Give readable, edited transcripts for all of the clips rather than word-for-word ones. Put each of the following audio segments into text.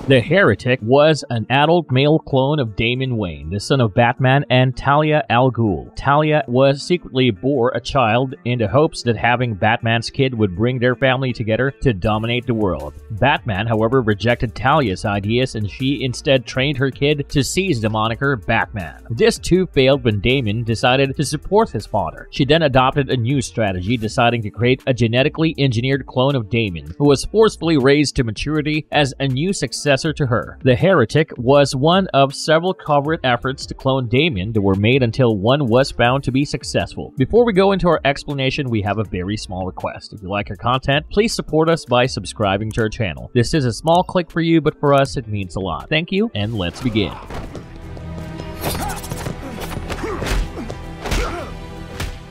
The Heretic was an adult male clone of Damian Wayne, the son of Batman and Talia al Ghul. Talia was secretly bore a child in the hopes that having Batman's kid would bring their family together to dominate the world. Batman, however, rejected Talia's ideas and she instead trained her kid to seize the moniker Batman. This too failed when Damian decided to support his father. She then adopted a new strategy, deciding to create a genetically engineered clone of Damian, who was forcefully raised to maturity as a new successor to her. The Heretic was one of several covert efforts to clone Damian that were made until one was found to be successful. Before we go into our explanation, we have a very small request. If you like our content, please support us by subscribing to our channel. This is a small click for you, but for us it means a lot. Thank you, and let's begin.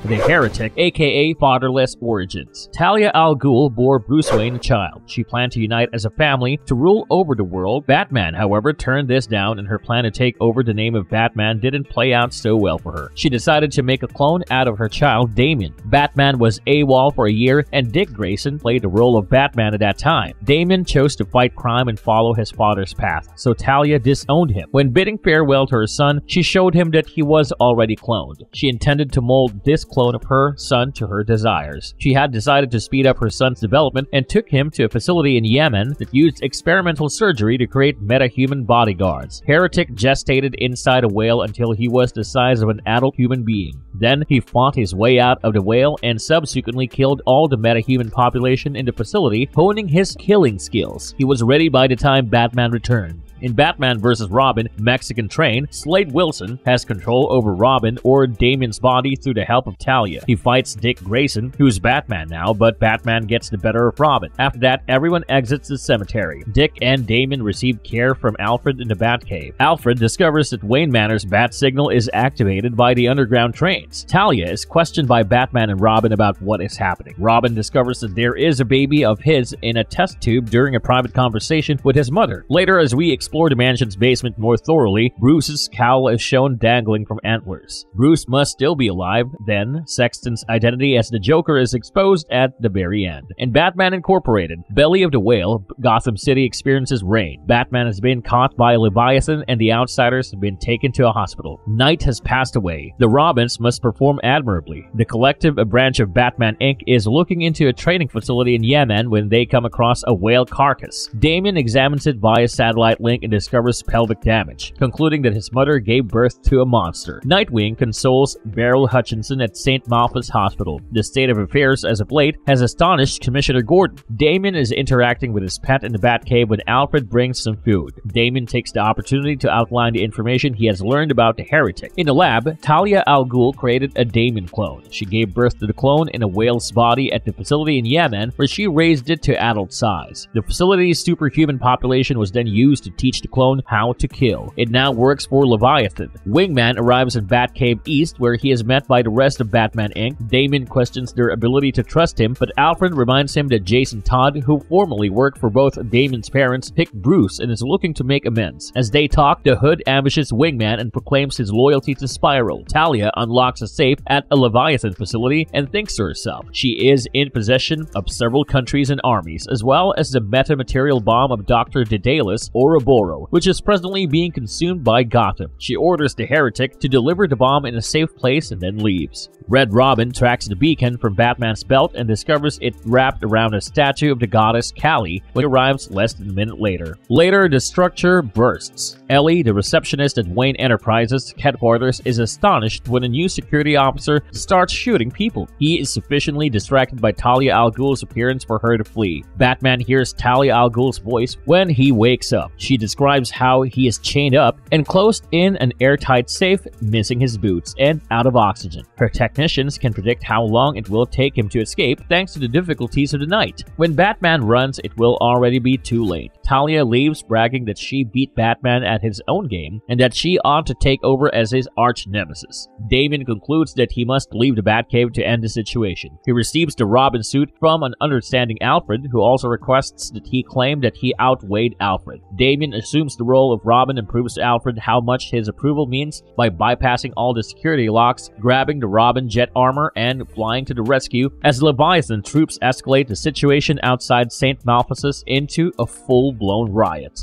The Heretic, aka Fatherless Origins. Talia al Ghul bore Bruce Wayne a child. She planned to unite as a family to rule over the world. Batman, however, turned this down, and her plan to take over the name of Batman didn't play out so well for her. She decided to make a clone out of her child, Damian. Batman was AWOL for a year, and Dick Grayson played the role of Batman at that time. Damian chose to fight crime and follow his father's path, so Talia disowned him. When bidding farewell to her son, she showed him that he was already cloned. She intended to mold this clone of her son to her desires. She had decided to speed up her son's development and took him to a facility in Yemen that used experimental surgery to create metahuman bodyguards. Heretic gestated inside a whale until he was the size of an adult human being. Then he fought his way out of the whale and subsequently killed all the metahuman population in the facility, honing his killing skills. He was ready by the time Batman returned. In Batman vs. Robin Mexican Train, Slade Wilson has control over Robin or Damian's body through the help of Talia. He fights Dick Grayson, who's Batman now, but Batman gets the better of Robin. After that, everyone exits the cemetery. Dick and Damian receive care from Alfred in the Batcave. Alfred discovers that Wayne Manor's bat signal is activated by the underground trains. Talia is questioned by Batman and Robin about what is happening. Robin discovers that there is a baby of his in a test tube during a private conversation with his mother. Later, as we explore the mansion's basement more thoroughly, Bruce's cowl is shown dangling from antlers. Bruce must still be alive. Then, Sexton's identity as the Joker is exposed at the very end. In Batman Incorporated, Belly of the Whale, Gotham City experiences rain. Batman has been caught by Leviathan and the Outsiders have been taken to a hospital. Night has passed away. The Robins must perform admirably. The Collective, a branch of Batman Inc., is looking into a training facility in Yemen when they come across a whale carcass. Damian examines it via satellite link and discovers pelvic damage, concluding that his mother gave birth to a monster. Nightwing consoles Beryl Hutchinson at St. Malphas Hospital. The state of affairs as of late has astonished Commissioner Gordon. Damian is interacting with his pet in the Batcave when Alfred brings some food. Damian takes the opportunity to outline the information he has learned about the Heretic. In the lab, Talia al Ghul created a Damian clone. She gave birth to the clone in a whale's body at the facility in Yemen, where she raised it to adult size. The facility's superhuman population was then used to teach the clone how to kill. It now works for Leviathan. Wingman arrives in Batcave East, where he is met by the rest of Batman Inc. Damian questions their ability to trust him, but Alfred reminds him that Jason Todd, who formerly worked for both Damian's parents, picked Bruce and is looking to make amends. As they talk, the Hood ambushes Wingman and proclaims his loyalty to Spiral. Talia unlocks a safe at a Leviathan facility and thinks to herself, she is in possession of several countries and armies, as well as the metamaterial bomb of Dr. Daedalus Ouroboros, which is presently being consumed by Gotham. She orders the Heretic to deliver the bomb in a safe place and then leaves. Red Robin tracks the beacon from Batman's belt and discovers it wrapped around a statue of the goddess Kali when it arrives less than a minute later. Later, the structure bursts. Ellie, the receptionist at Wayne Enterprises headquarters, is astonished when a new security officer starts shooting people. He is sufficiently distracted by Talia al Ghul's appearance for her to flee. Batman hears Talia al Ghul's voice when he wakes up. She describes how he is chained up and closed in an airtight safe, missing his boots and out of oxygen. Her technicians can predict how long it will take him to escape thanks to the difficulties of the night. When Batman runs, it will already be too late. Talia leaves, bragging that she beat Batman at his own game and that she ought to take over as his arch-nemesis. Damian concludes that he must leave the Batcave to end the situation. He receives the Robin suit from an understanding Alfred, who also requests that he claim that he outweighed Alfred. Damian assumes the role of Robin and proves to Alfred how much his approval means by bypassing all the security locks, grabbing the Robin jet armor, and flying to the rescue as Leviathan troops escalate the situation outside St. Malphas into a full-blown riot.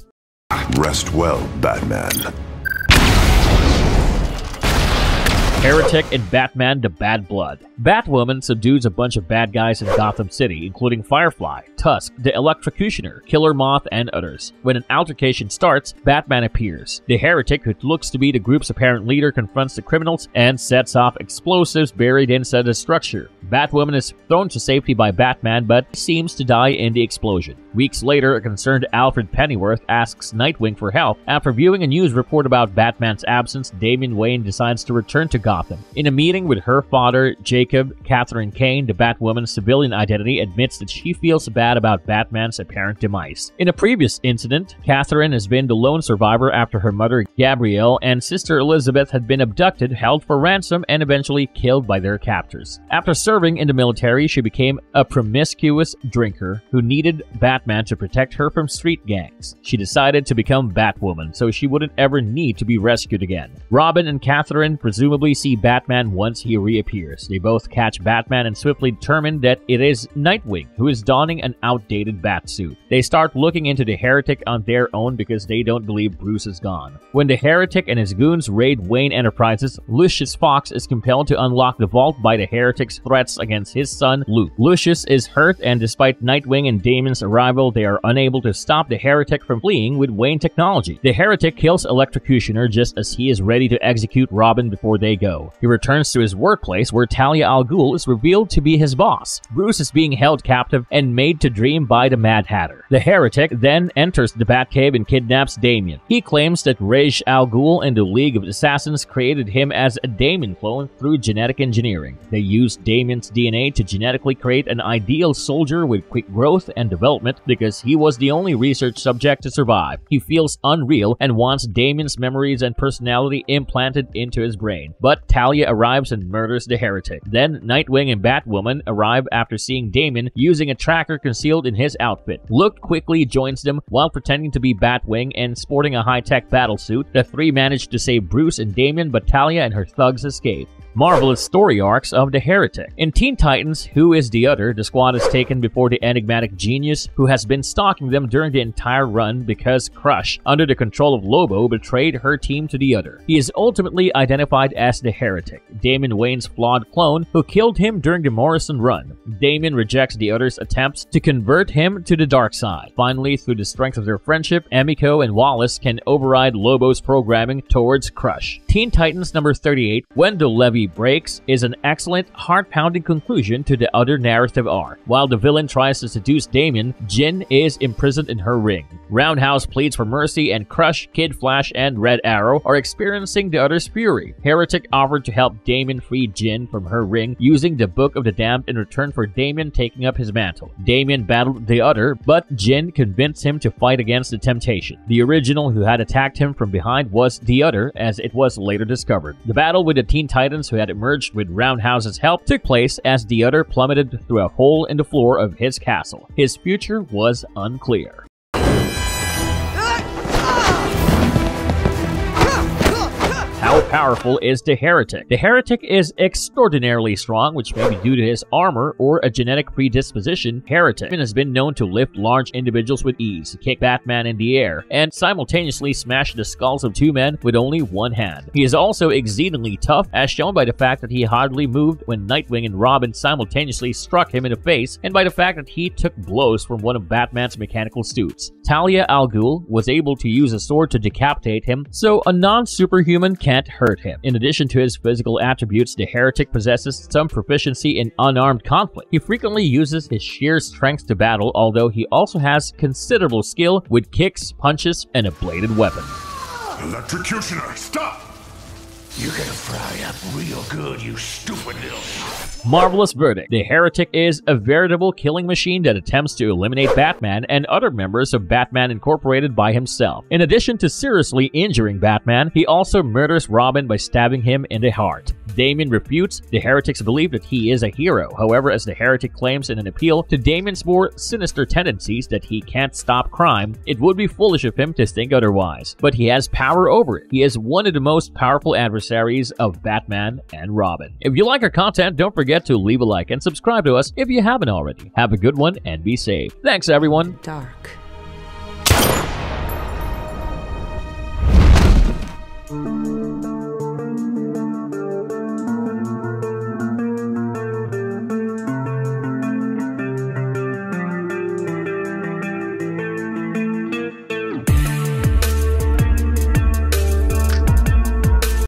Rest well, Batman. Heretic and Batman to Bad Blood. Batwoman subdues a bunch of bad guys in Gotham City, including Firefly, Tusk, the Electrocutioner, Killer Moth, and others. When an altercation starts, Batman appears. The Heretic, who looks to be the group's apparent leader, confronts the criminals and sets off explosives buried inside the structure. Batwoman is thrown to safety by Batman, but seems to die in the explosion. Weeks later, a concerned Alfred Pennyworth asks Nightwing for help. After viewing a news report about Batman's absence, Damian Wayne decides to return to Gotham. In a meeting with her father, Jacob, Catherine Kane, the Batwoman's civilian identity, admits that she feels bad about Batman's apparent demise. In a previous incident, Catherine has been the lone survivor after her mother, Gabrielle, and sister Elizabeth had been abducted, held for ransom, and eventually killed by their captors. After serving in the military, she became a promiscuous drinker who needed Batman to protect her from street gangs. She decided to become Batwoman so she wouldn't ever need to be rescued again. Robin and Catherine presumably see Batman once he reappears. They both catch Batman and swiftly determine that it is Nightwing who is donning an outdated Batsuit. They start looking into the Heretic on their own because they don't believe Bruce is gone. When the Heretic and his goons raid Wayne Enterprises, Lucius Fox is compelled to unlock the vault by the Heretic's threats against his son, Luke. Lucius is hurt, and despite Nightwing and Damian's arrival, they are unable to stop the Heretic from fleeing with Wayne technology. The Heretic kills Electrocutioner just as he is ready to execute Robin before they go. He returns to his workplace where Talia al Ghul is revealed to be his boss. Bruce is being held captive and made to dream by the Mad Hatter. The Heretic then enters the Batcave and kidnaps Damian. He claims that Ra's al Ghul and the League of Assassins created him as a Damian clone through genetic engineering. They used Damian's DNA to genetically create an ideal soldier with quick growth and development because he was the only research subject to survive. He feels unreal and wants Damian's memories and personality implanted into his brain. But Talia arrives and murders the Heretic. Then Nightwing and Batwoman arrive after seeing Damian using a tracker concealed in his outfit. Luke quickly joins them while pretending to be Batwing and sporting a high-tech battlesuit. The three manage to save Bruce and Damian, but Talia and her thugs escape. Marvelous story arcs of the Heretic. In Teen Titans, Who is the Other, the squad is taken before the enigmatic genius who has been stalking them during the entire run because Crush, under the control of Lobo, betrayed her team to the Other. He is ultimately identified as the Heretic, Damian Wayne's flawed clone who killed him during the Morrison run. Damian rejects the Other's attempts to convert him to the dark side. Finally, through the strength of their friendship, Emiko and Wallace can override Lobo's programming towards Crush. Teen Titans number 38, When the Levee Breaks, is an excellent, heart-pounding conclusion to the Other narrative arc. While the villain tries to seduce Damian, Jin is imprisoned in her ring. Roundhouse pleads for mercy, and Crush, Kid Flash, and Red Arrow are experiencing the Other's fury. Heretic offered to help Damian free Jin from her ring using the Book of the Damned in return for Damian taking up his mantle. Damian battled the Other, but Jin convinced him to fight against the temptation. The original who had attacked him from behind was the Other, as it was later discovered. The battle with the Teen Titans who had emerged with Roundhouse's help took place as the Other plummeted through a hole in the floor of his castle. His future was unclear. How powerful is the Heretic? The Heretic is extraordinarily strong, which may be due to his armor or a genetic predisposition. Heretic has been known to lift large individuals with ease, kick Batman in the air, and simultaneously smash the skulls of two men with only one hand. He is also exceedingly tough, as shown by the fact that he hardly moved when Nightwing and Robin simultaneously struck him in the face, and by the fact that he took blows from one of Batman's mechanical suits. Talia al Ghul was able to use a sword to decapitate him, so a non-superhuman can't hurt him. In addition to his physical attributes, the Heretic possesses some proficiency in unarmed conflict. He frequently uses his sheer strength to battle, although he also has considerable skill with kicks, punches, and a bladed weapon. Electrocutioner, stop! You're gonna fry up real good, you stupid little... Marvelous verdict. The Heretic is a veritable killing machine that attempts to eliminate Batman and other members of Batman Incorporated by himself. In addition to seriously injuring Batman, he also murders Robin by stabbing him in the heart. Damian refutes the Heretic's belief that he is a hero. However, as the Heretic claims in an appeal to Damian's more sinister tendencies that he can't stop crime, it would be foolish of him to think otherwise. But he has power over it. He is one of the most powerful adversaries of Batman and Robin. If you like our content, don't forget to leave a like and subscribe to us if you haven't already. Have a good one and be safe. Thanks, everyone. Dark.